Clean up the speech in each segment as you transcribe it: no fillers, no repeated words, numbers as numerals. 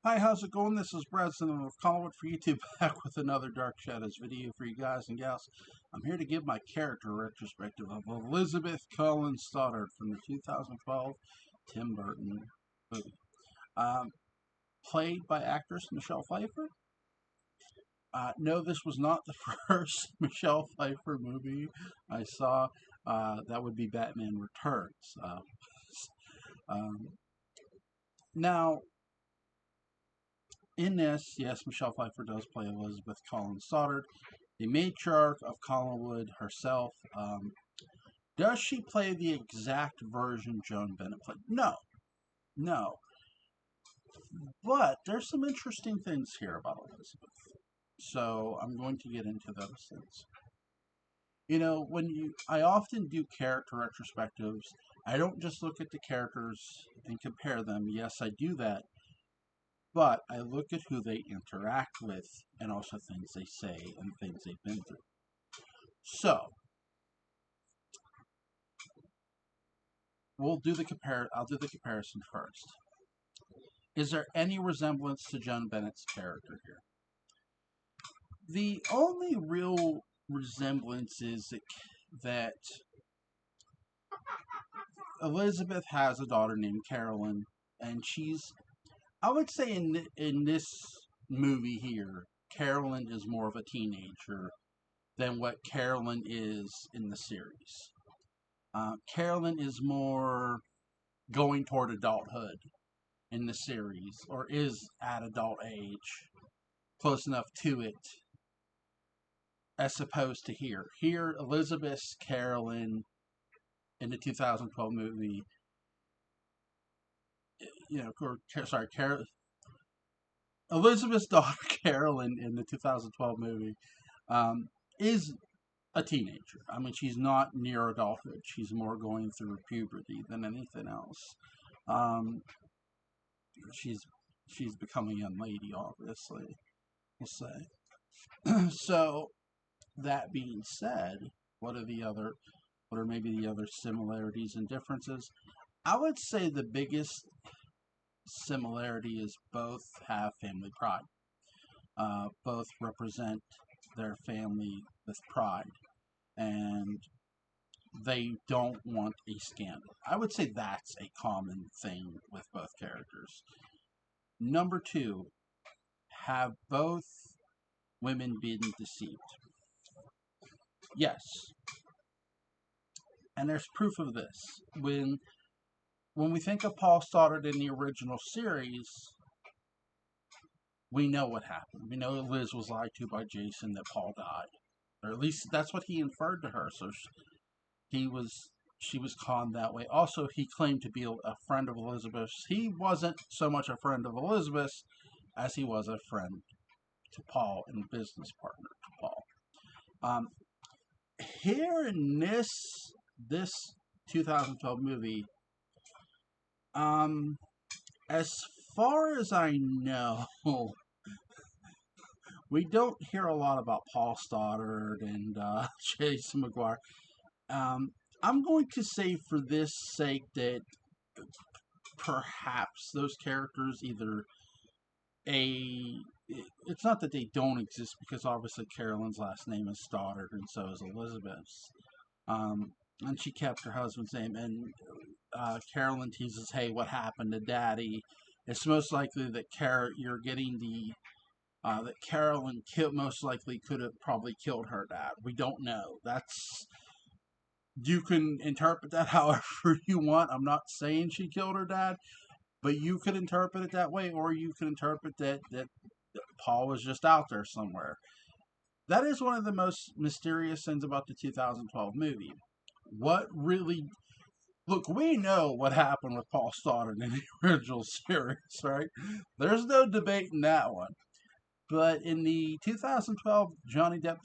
Hi, how's it going? This is President of Collingwood for YouTube, back with another Dark Shadows video for you guys and gals. I'm here to give my character retrospective of Elizabeth Collins Stoddard from the 2012 Tim Burton movie. Um, Played by actress Michelle Pfeiffer. No, this was not the first Michelle Pfeiffer movie I saw. That would be Batman Returns. Um, Now, in this, yes, Michelle Pfeiffer does play Elizabeth Collins Stoddard, the matriarch of Collinwood herself. Does she play the exact version Joan Bennett played? No, no. But there's some interesting things here about Elizabeth. So I'm going to get into those things. I often do character retrospectives, I don't just look at the characters and compare them. Yes, I do that, but I look at who they interact with and also things they say and things they've been through. So I'll do the comparison first. Is there any resemblance to Joan Bennett's character here? The only real resemblance is that Elizabeth has a daughter named Carolyn, and I would say in this movie here, Carolyn is more of a teenager than what Carolyn is in the series. Carolyn is more going toward adulthood in the series, or is at adult age, close enough to it, as opposed to here. Here, Elizabeth's Carolyn in the 2012 movie, Elizabeth's daughter Carolyn in the 2012 movie is a teenager. I mean, she's not near adulthood. She's more going through puberty than anything else. Um, she's she's becoming a young lady, obviously. We'll say. So that being said, what are maybe the other similarities and differences? I would say the biggest similarity is both have family pride. Both represent their family with pride, and they don't want a scandal. I would say that's a common thing with both characters. Number two, have both women been deceived? Yes, and there's proof of this. When we think of Paul Stoddard in the original series, we know what happened. We know Liz was lied to by Jason, that Paul died, or at least that's what he inferred to her. So he was she was conned that way. Also, he claimed to be a friend of Elizabeth's. He wasn't so much a friend of Elizabeth's as he was a friend to Paul and business partner to Paul. Um, Here in this 2012 movie, um, as far as I know, we don't hear a lot about Paul Stoddard and Jason McGuire. Um, I'm going to say for this sake that perhaps those characters either a it's not that they don't exist, because obviously Carolyn's last name is Stoddard and so is Elizabeth's. And she kept her husband's name. And Carolyn teases, "Hey, what happened to Daddy?" It's most likely that you're getting the that Carolyn most likely could have probably killed her dad. We don't know. You can interpret that however you want. I'm not saying she killed her dad, but you could interpret it that way, or you could interpret that Paul was just out there somewhere. That is one of the most mysterious things about the 2012 movie. What really Look, we know what happened with Paul Stoddard in the original series, right? There's no debating that one. But in the 2012 Johnny Depp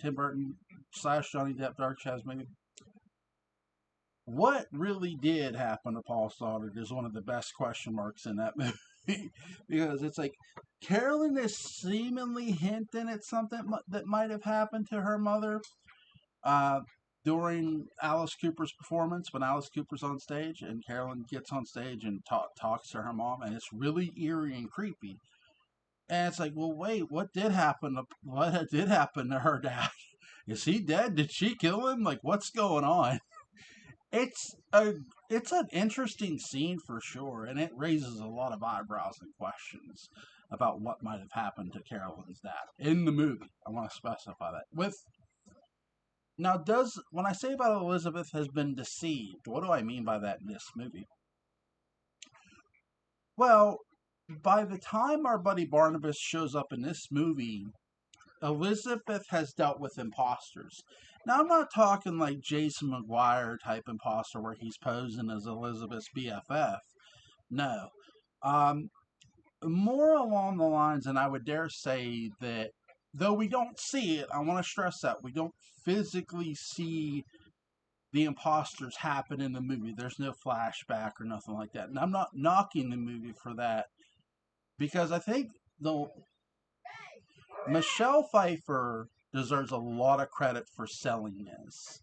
Tim Burton / Johnny Depp Dark Shadows movie, what really did happen to Paul Stoddard is one of the best question marks in that movie. Because it's like Carolyn is seemingly hinting at something that might have happened to her mother. Uh, during Alice Cooper's performance, when Alice Cooper's on stage and Carolyn gets on stage and talks to her mom, and it's really eerie and creepy. And it's like, well, wait, what did happen? What did happen to her dad? Is he dead? Did she kill him? Like, what's going on? It's a it's an interesting scene for sure, and it raises a lot of eyebrows and questions about what might have happened to Carolyn's dad in the movie. I want to specify that. With now, does when I say about Elizabeth has been deceived, what do I mean by that in this movie? Well, by the time our buddy Barnabas shows up in this movie, Elizabeth has dealt with imposters. Now, I'm not talking like Jason McGuire type imposter where he's posing as Elizabeth's BFF. No. Um, More along the lines, and I would dare say that though we don't see it, I want to stress that we don't physically see the imposters happen in the movie. There's no flashback or nothing like that. And I'm not knocking the movie for that because I think the Michelle Pfeiffer deserves a lot of credit for selling this.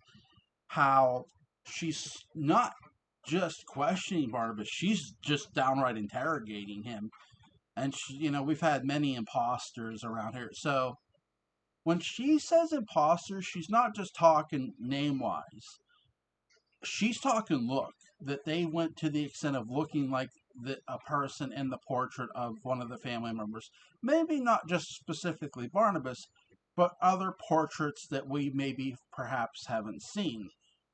How she's not just questioning Barnabas, she's just downright interrogating him. And we've had many imposters around here. So when she says imposters, she's not just talking name wise. She's talking look, that they went to the extent of looking like a person in the portrait of one of the family members. Maybe not just specifically Barnabas, but other portraits that we maybe perhaps haven't seen,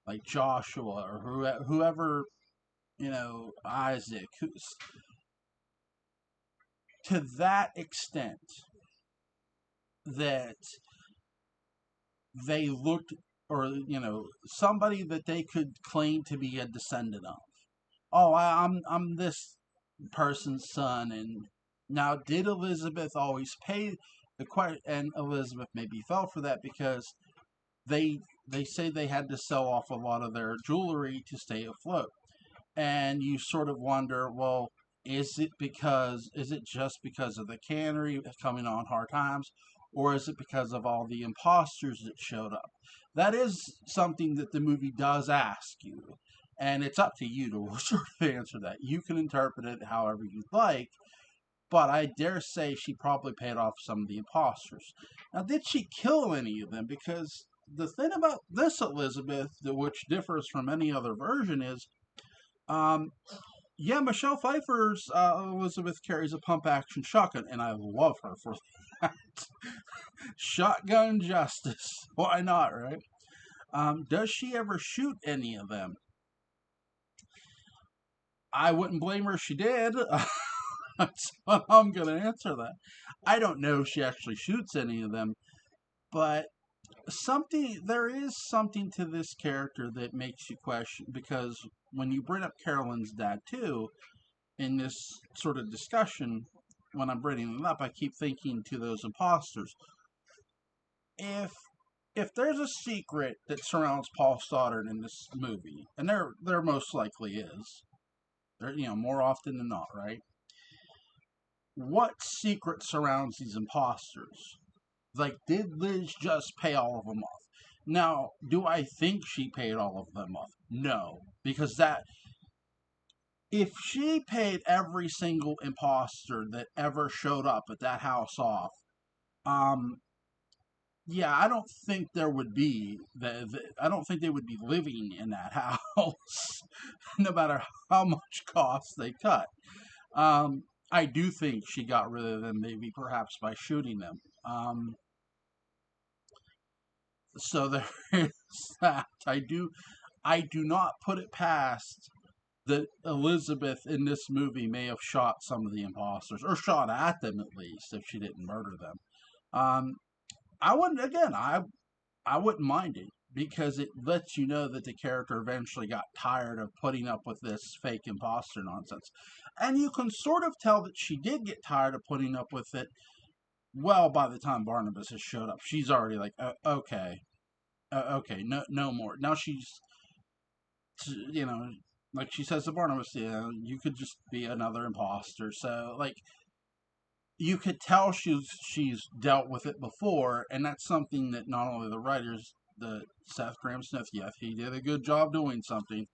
like Joshua or whoever, Isaac. To that extent that they looked, or somebody that they could claim to be a descendant of. Oh, I'm this person's son, and now did Elizabeth always pay the question? And Elizabeth maybe fell for that because they say they had to sell off a lot of their jewelry to stay afloat, and you sort of wonder, well, is it just because of the cannery coming on hard times, or is it because of all the imposters that showed up? That is something that the movie does ask you, and it's up to you to sort of answer that. You can interpret it however you'd like, but I dare say she probably paid off some of the imposters. Now, did she kill any of them? Because the thing about this Elizabeth, which differs from any other version, is um, yeah, Michelle Pfeiffer's Elizabeth carries a pump action shotgun, and I love her for that. Shotgun justice. Why not, right? Does she ever shoot any of them? I wouldn't blame her if she did. That's what I'm going to answer that. I don't know if she actually shoots any of them, but there is something to this character that makes you question, because when you bring up Carolyn's dad too, in this sort of discussion, when I'm bringing it up, I keep thinking to those imposters. If there's a secret that surrounds Paul Stoddard in this movie, and there most likely is, more often than not, right? What secret surrounds these imposters? Like, did Liz just pay all of them off? Now, do I think she paid all of them off? No, because if she paid every single imposter that ever showed up at that house off, um, yeah, I don't think there would be I don't think they would be living in that house, no matter how much cost they cut. Um, I do think she got rid of them, maybe perhaps by shooting them. So there is that. I do not put it past that Elizabeth in this movie may have shot some of the imposters, or shot at them at least, if she didn't murder them. Um, I wouldn't, again, I wouldn't mind it, because it lets you know that the character eventually got tired of putting up with this fake imposter nonsense. And you can sort of tell that she did get tired of putting up with it. Well, by the time Barnabas has showed up, she's already like, okay, okay, no more. Now she's, you know, like she says to Barnabas, yeah, you could just be another imposter. So, like, you could tell she's dealt with it before, and that's something that not only the writers the Seth Graham Smith. Yes, he did a good job doing something.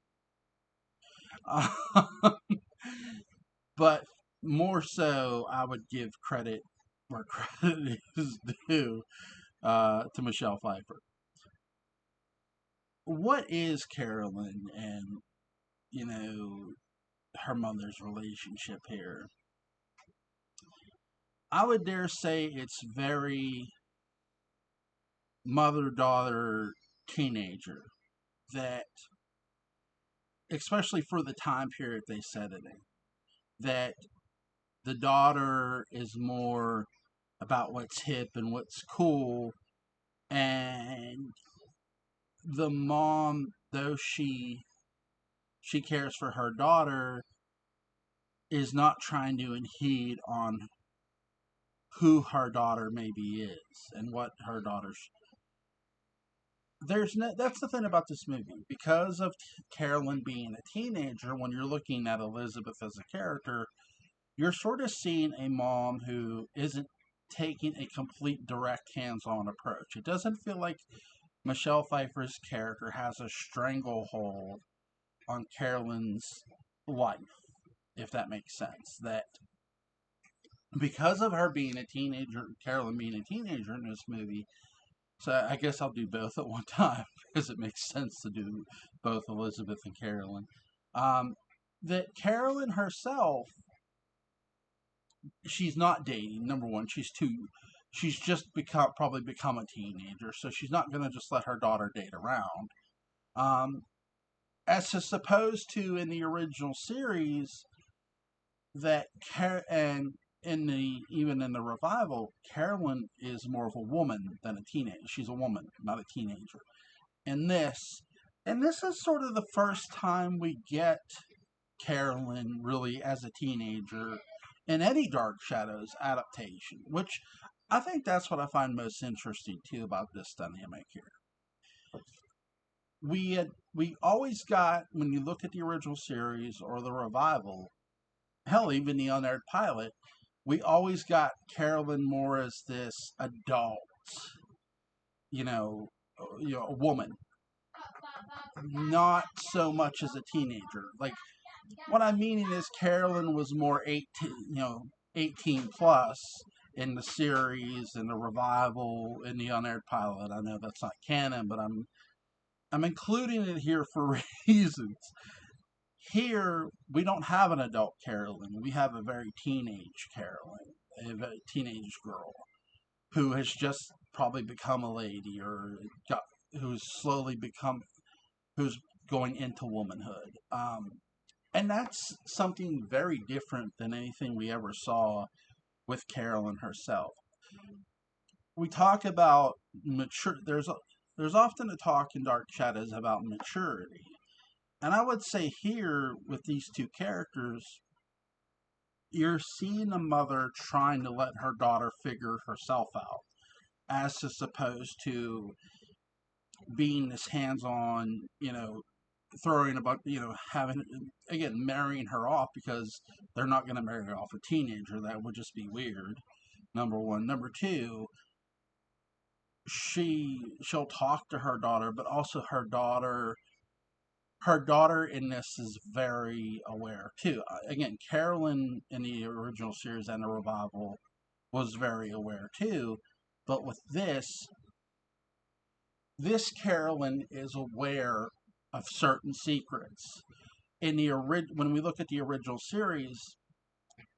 But more so, I would give credit where credit is due to Michelle Pfeiffer. What is Carolyn and, you know, her mother's relationship here? I would dare say it's very mother daughter teenager, that, especially for the time period they set it in, that the daughter is more about what's hip and what's cool, and the mom, though she cares for her daughter, is not trying to impede on who her daughter maybe is and what her daughter's. There's no, that's the thing about this movie, because of Carolyn being a teenager. When you're looking at Elizabeth as a character, you're sort of seeing a mom who isn't taking a complete direct hands-on approach. It doesn't feel like Michelle Pfeiffer's character has a stranglehold on Carolyn's life, if that makes sense. That because of her being a teenager, Carolyn being a teenager in this movie, so I guess I'll do both at one time because it makes sense to do both Elizabeth and Carolyn. Um, that Carolyn herself, she's not dating. Number one, she's too. She's just probably become a teenager, so she's not going to just let her daughter date around. Um, as opposed to in the original series, and in the even in the revival, Carolyn is more of a woman than a teenager. She's a woman, not a teenager. In this, and this is sort of the first time we get Carolyn really as a teenager in any Dark Shadows adaptation, which I think that's what I find most interesting too about this dynamic here. We always got, when you look at the original series or the revival, hell, even the unaired pilot, we always got Carolyn more as this adult, you know, a woman, not so much as a teenager. Like, what I'm meaning is Carolyn was more 18, 18 plus in the series, in the revival, in the unaired pilot. I know that's not canon, but I'm including it here for reasons. Here, we don't have an adult Carolyn. We have a very teenage Carolyn, a very teenage girl who has just probably become a lady, or who's slowly who's going into womanhood. And that's something very different than anything we ever saw with Carolyn herself. We talk about mature. There's often a talk in Dark Shadows about maturity, and I would say here with these two characters, you're seeing a mother trying to let her daughter figure herself out, as opposed to being this hands-on, throwing about, having, again, marrying her off, because they're not going to marry off a teenager. That would just be weird. Number one. Number two, she'll talk to her daughter, but also her daughter in this is very aware too. Again, Carolyn in the original series and the revival was very aware too, but with this Carolyn is aware of certain secrets. When we look at the original series,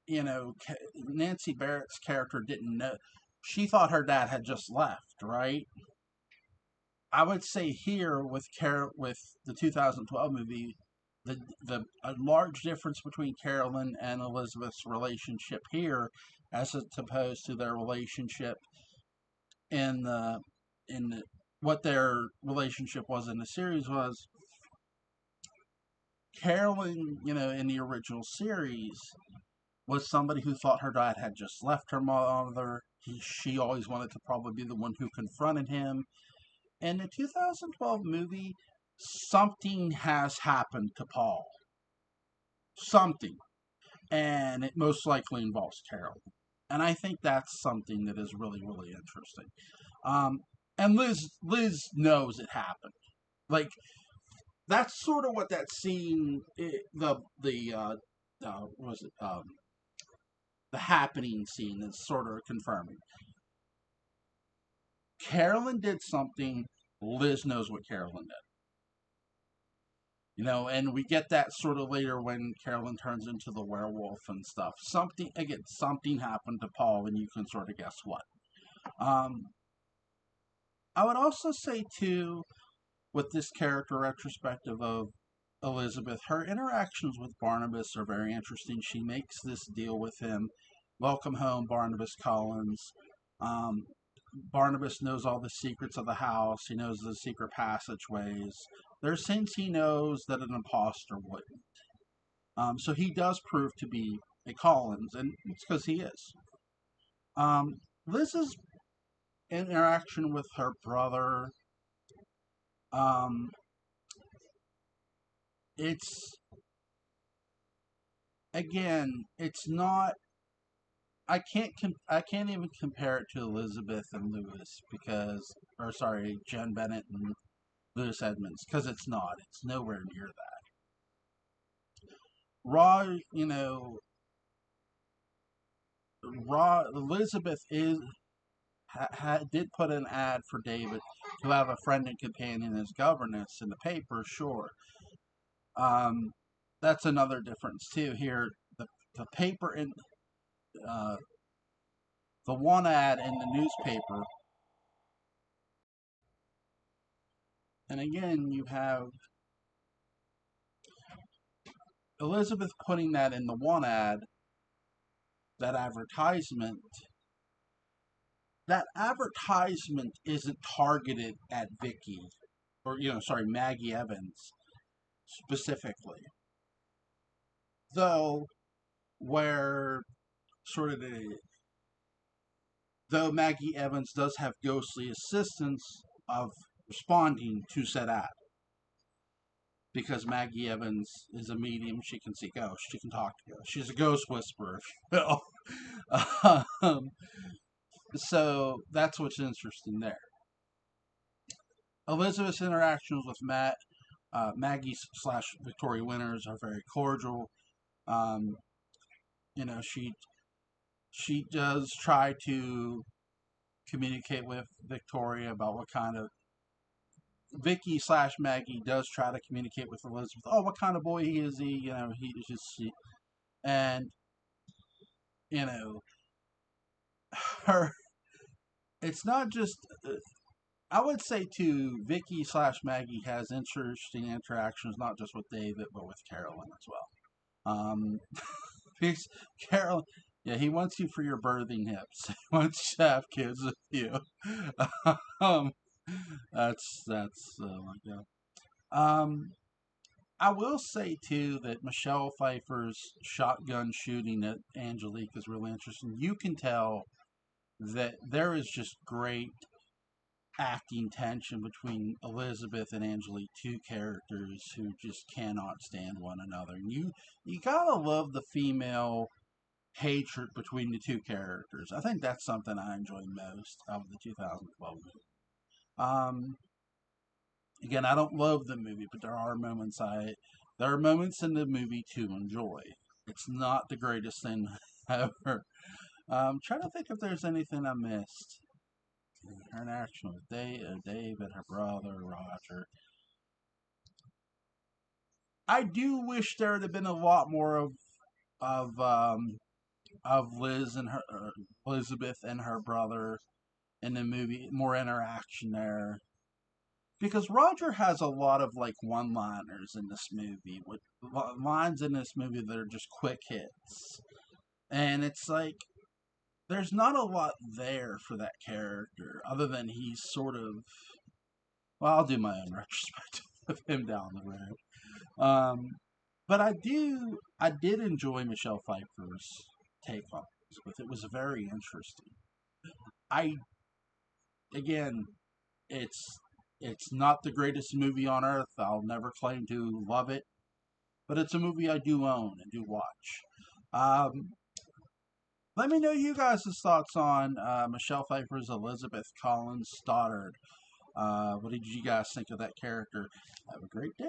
Nancy Barrett's character didn't know. She thought her dad had just left, right? I would say here with the 2012 movie, the a large difference between Carolyn and Elizabeth's relationship here, as opposed to their relationship in what their relationship was in the series, was Carolyn, in the original series, was somebody who thought her dad had just left her mother. She always wanted to probably be the one who confronted him. In the 2012 movie, something has happened to Paul. Something. And it most likely involves Carolyn. And I think that's something that is really, really interesting. And Liz knows it happened. Like, that's sort of what that scene, was it the happening scene is sort of confirming. Carolyn did something. Liz knows what Carolyn did. And we get that sort of later when Carolyn turns into the werewolf and stuff. Something happened to Paul, and you can sort of guess what. Um, I would also say too, with this character retrospective of Elizabeth, her interactions with Barnabas are very interesting. She makes this deal with him. Welcome home, Barnabas Collins. Um, Barnabas knows all the secrets of the house. He knows the secret passageways. There's things he knows that an imposter wouldn't. So he does prove to be a Collins, and it's because he is. Liz's interaction with her brother, um, it's again, it's not. I can't even compare it to Elizabeth and Lewis or sorry, Jen Bennett and Lewis Edmonds, because it's not. It's nowhere near that. Raw, Elizabeth did put an ad for David to have a friend and companion as governess in the paper, sure. Um, that's another difference too. Here, the paper in uh, the one ad in the newspaper, and again you have Elizabeth putting that in the one ad, that advertisement. That advertisement isn't targeted at Vicky, or sorry, Maggie Evans specifically. Though, where sort of though Maggie Evans does have ghostly assistance of responding to said ad. Because Maggie Evans is a medium, she can see ghosts, she can talk to ghosts. She's a ghost whisperer, if you will. So that's what's interesting there. Elizabeth's interactions with Maggie / Victoria Winters are very cordial. Um, she does try to communicate with Victoria about what kind of Vicky / Maggie does try to communicate with Elizabeth. Oh, what kind of boy is he? He's just and you know her. It's not just. I would say too, Vicky / Maggie has interesting interactions not just with David but with Carolyn as well. Because Carolyn, yeah, he wants you for your birthing hips. He wants to have kids with you. um, that's like I will say too that Michelle Pfeiffer's shotgun shooting at Angelique is really interesting. You can tell that there is just great acting tension between Elizabeth and Angelique, two characters who just cannot stand one another. And you gotta love the female hatred between the two characters. I think that's something I enjoy most of the 2012 movie. Um, Again, I don't love the movie, but there are moments in the movie to enjoy. It's not the greatest thing ever. Trying to think if there's anything I missed. Her interaction with David, her brother, Roger. I do wish there would have been a lot more of Liz and her Elizabeth and her brother in the movie. More interaction there, because Roger has a lot of like one-liners in this movie, with lines in this movie that are just quick hits, and it's like there's not a lot there for that character other than he's sort of. Well, I'll do my own retrospective of him down the road. But I did enjoy Michelle Pfeiffer's take on Elizabeth. It was very interesting. I again, it's it's not the greatest movie on earth. I'll never claim to love it, but it's a movie I do own and do watch. Um, Let me know you guys' thoughts on Michelle Pfeiffer's Elizabeth Collins Stoddard. What did you guys think of that character? Have a great day.